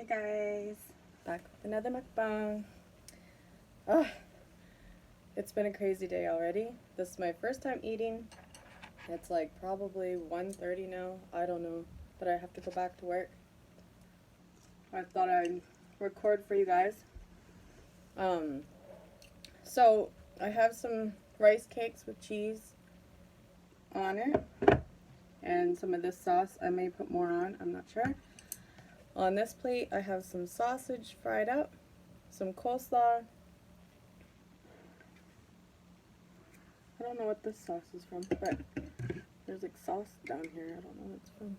guys, back with another mukbang. It's been a crazy day already. This is my first time eating. It's like probably 1:30 now. I don't know, but I have to go back to work. I thought I'd record for you guys. So I have some rice cakes with cheese on it, and some of this sauce. I may put more on, I'm not sure. On this plate, I have some sausage fried up, some coleslaw. I don't know what this sauce is from, but there's like sauce down here. I don't know what it's from.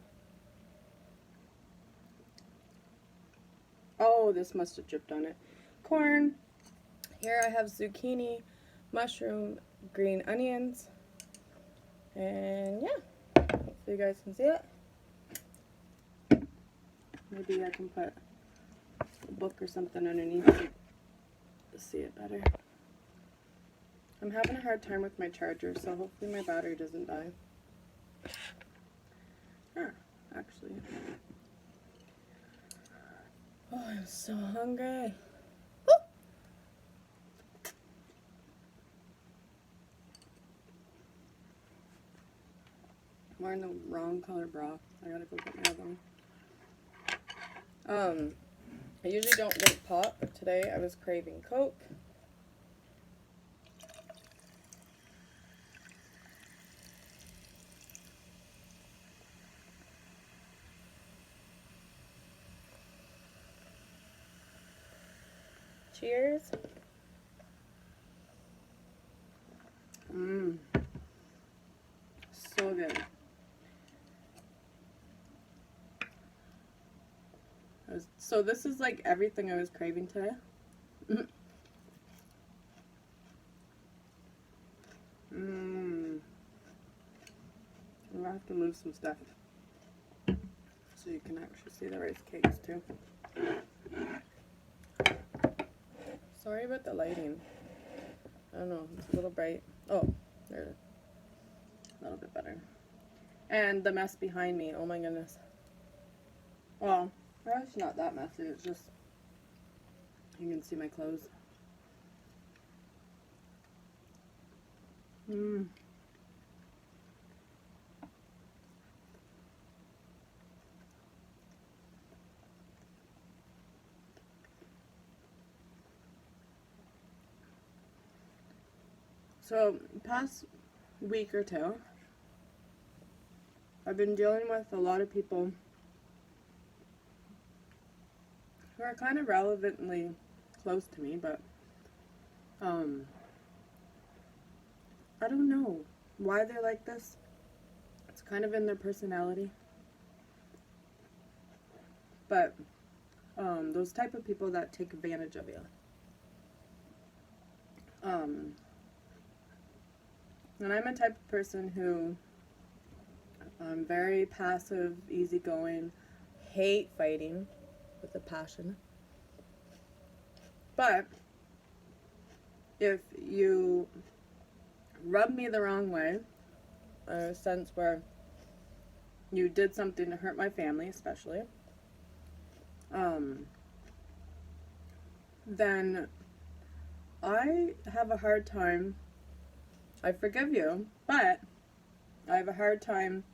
Oh, this must have dripped on it. Corn. Here I have zucchini, mushroom, green onions. And yeah, hopefully you guys can see it. Maybe I can put a book or something underneath to see it better. I'm having a hard time with my charger, so hopefully my battery doesn't die. Actually. Oh, I'm so hungry. Woo! I'm wearing the wrong color bra. I gotta go get my other one. I usually don't drink pop, but today I was craving Coke. Cheers. So good. So this is like everything I was craving today. I'm gonna have to move some stuff so you can actually see the rice cakes too. Sorry about the lighting. I don't know, it's a little bright. Oh, there's a little bit better. And the mess behind me, oh my goodness. Well, it's not that messy, it's just, you can see my clothes. So, past week or two, I've been dealing with a lot of people who are kind of relevantly close to me, but I don't know why they're like this. It's kind of in their personality. But those type of people that take advantage of you. And I'm a type of person who I'm very passive, easygoing, hate fighting with a passion. But if you rub me the wrong way, in a sense where you did something to hurt my family especially, then I have a hard time. I forgive you, but I have a hard time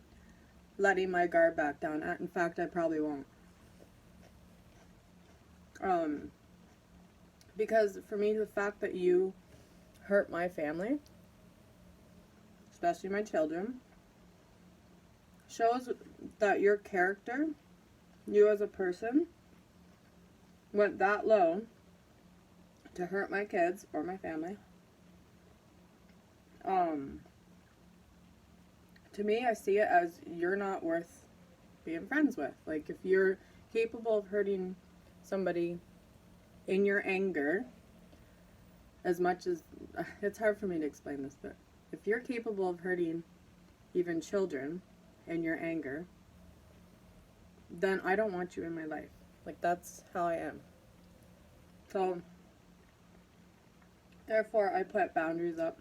letting my guard back down. In fact, I probably won't. Because for me, the fact that you hurt my family, especially my children, shows that your character, you as a person, went that low to hurt my kids or my family. To me, I see it as you're not worth being friends with. Like, if you're capable of hurting somebody in your anger, as much as, it's hard for me to explain this, but if you're capable of hurting even children in your anger, then I don't want you in my life. Like, that's how I am. So, therefore, I put boundaries up.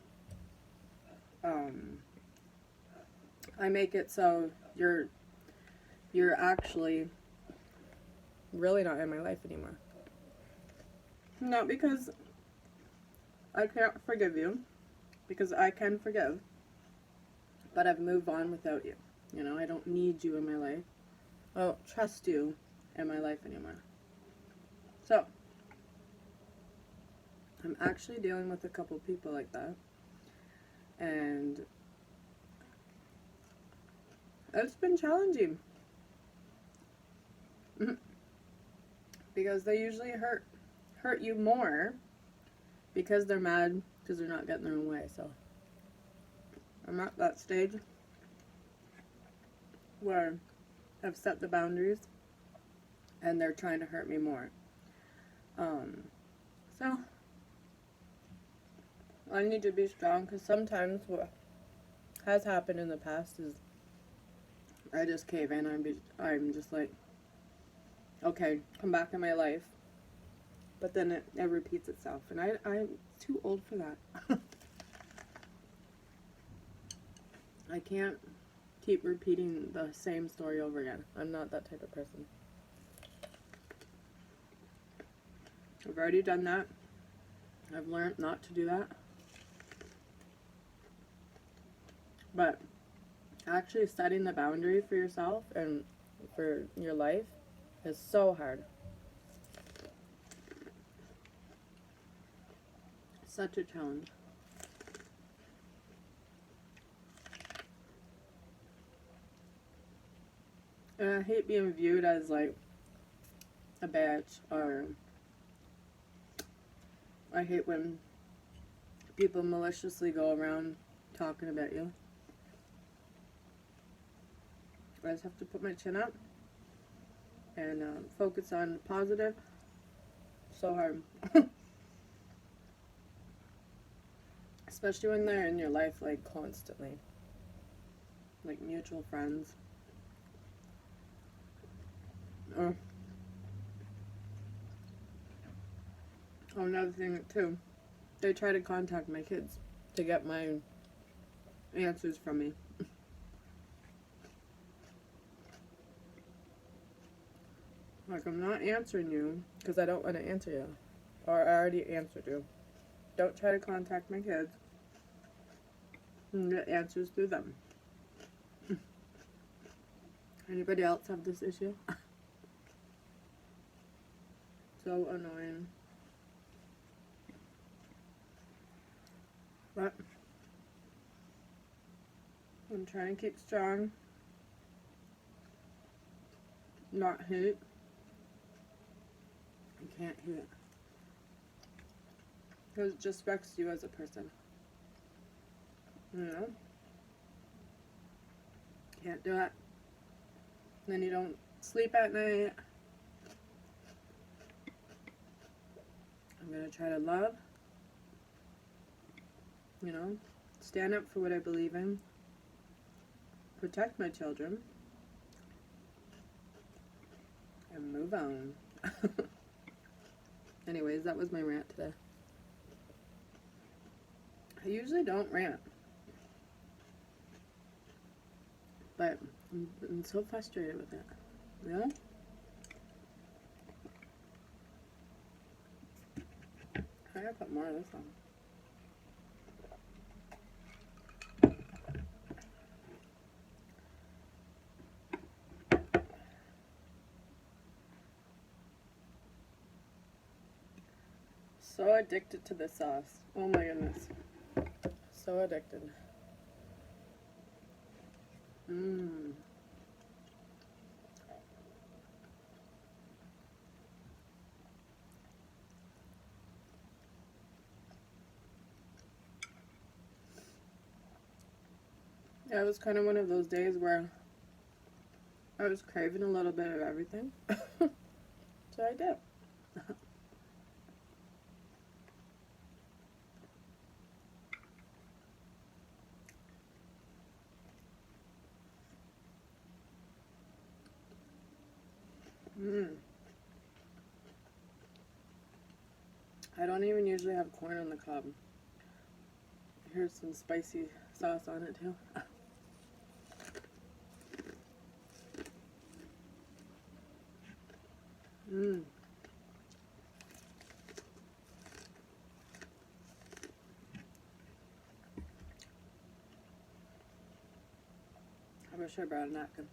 I make it so you're actually really not in my life anymore. Not because I can't forgive you, because I can forgive, but I've moved on without you. You know, I don't need you in my life. I don't trust you in my life anymore. So, I'm actually dealing with a couple people like that. And it's been challenging. Because they usually hurt you more because they're mad because they're not getting their own way. So, I'm at that stage where I've set the boundaries and they're trying to hurt me more. So I need to be strong, because sometimes what has happened in the past is I just cave in. I'm just like, okay, come back in my life. But then it repeats itself, and I'm too old for that. I can't keep repeating the same story over again. I'm not that type of person. I've already done that. I've learned not to do that. But actually setting the boundary for yourself and for your life is so hard. Such a challenge. And I hate being viewed as like a bitch, or I hate when people maliciously go around talking about you. I just have to put my chin up and focus on positive. So hard. Especially when they're in your life, like, constantly. Like, mutual friends. Oh, another thing, too. They try to contact my kids to get my answers from me. Like, I'm not answering you because I don't want to answer you. Or I already answered you. Don't try to contact my kids and get answers through them. Anybody else have this issue? So annoying. But I'm trying to keep strong. Not hate. I can't hate. Because it just wrecks you as a person. You know? Can't do it. Then you don't sleep at night. I'm going to try to love. You know? Stand up for what I believe in. Protect my children. And move on. Anyways, that was my rant today. I usually don't rant. But I'm so frustrated with it. You know? I gotta put more of this on. So addicted to the sauce. Oh my goodness. So addicted. Mmm. Yeah, it was kind of one of those days where I was craving a little bit of everything. So I did. I don't even usually have corn on the cob. Here's some spicy sauce on it too. Mmm. I wish I brought a napkin.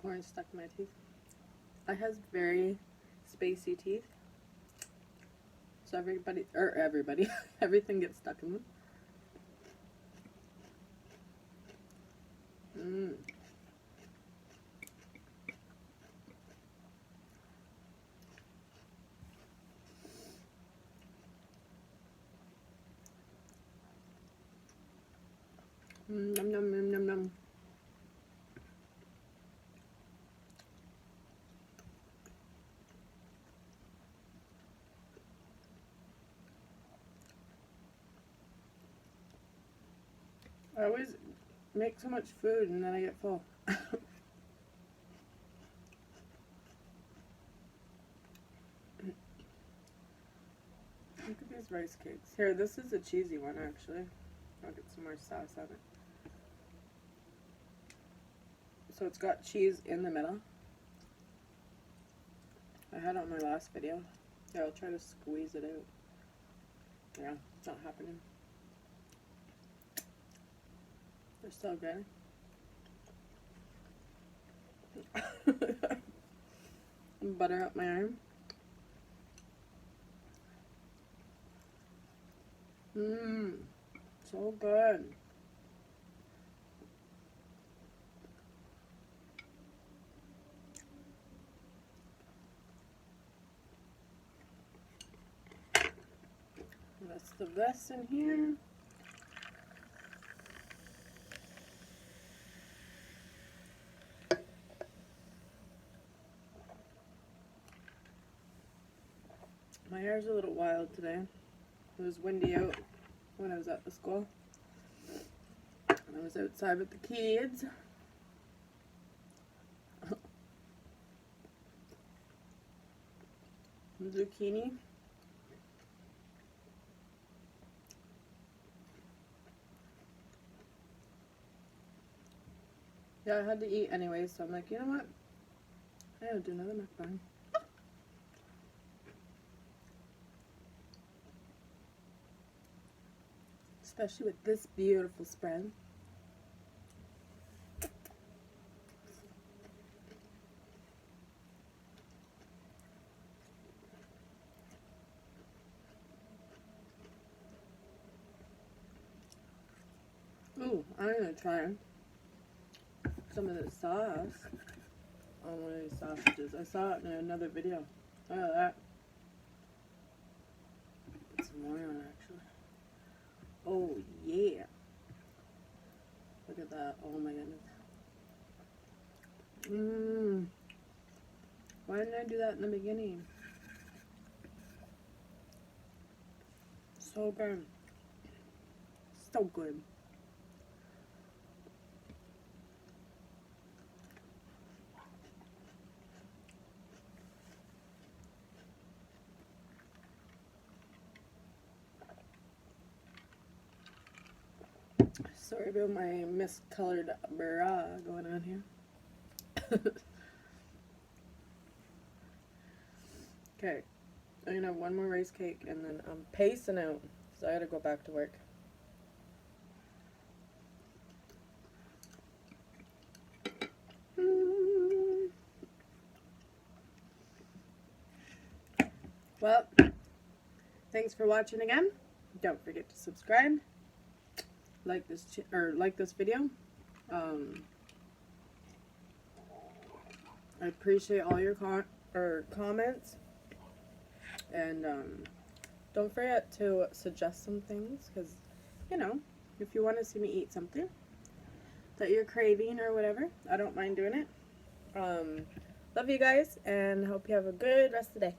Corn stuck in my teeth. I has very spacey teeth. So everybody, everything gets stuck in them. Mmm. Nom nom nom nom nom. I always make so much food and then I get full. Look at these rice cakes. Here, this is a cheesy one actually. I'll get some more sauce on it. So it's got cheese in the middle. I had it on my last video. Yeah, I'll try to squeeze it out. Yeah, it's not happening. They're so good. Butter up my arm. Mmm, so good. Rest of this in here. My hair's a little wild today. It was windy out when I was at the school. And I was outside with the kids. Zucchini. Yeah, I had to eat anyway, so I'm like, you know what? I gotta do another mukbang. Especially with this beautiful spread. Ooh, I'm gonna try some of the sauce on one of these sausages. I saw it in another video. Look at that. Put some more on actually. Oh yeah. Look at that. Oh my goodness. Mmm. Why didn't I do that in the beginning? So good. So good. Sorry about my miscolored bra going on here. Okay, I'm gonna have one more rice cake and then I'm pacing out because I gotta go back to work. Well, thanks for watching again. Don't forget to subscribe, like this video. I appreciate all your comments, and don't forget to suggest some things, because you know, if you want to see me eat something that you're craving or whatever, I don't mind doing it. Love you guys and hope you have a good rest of the day.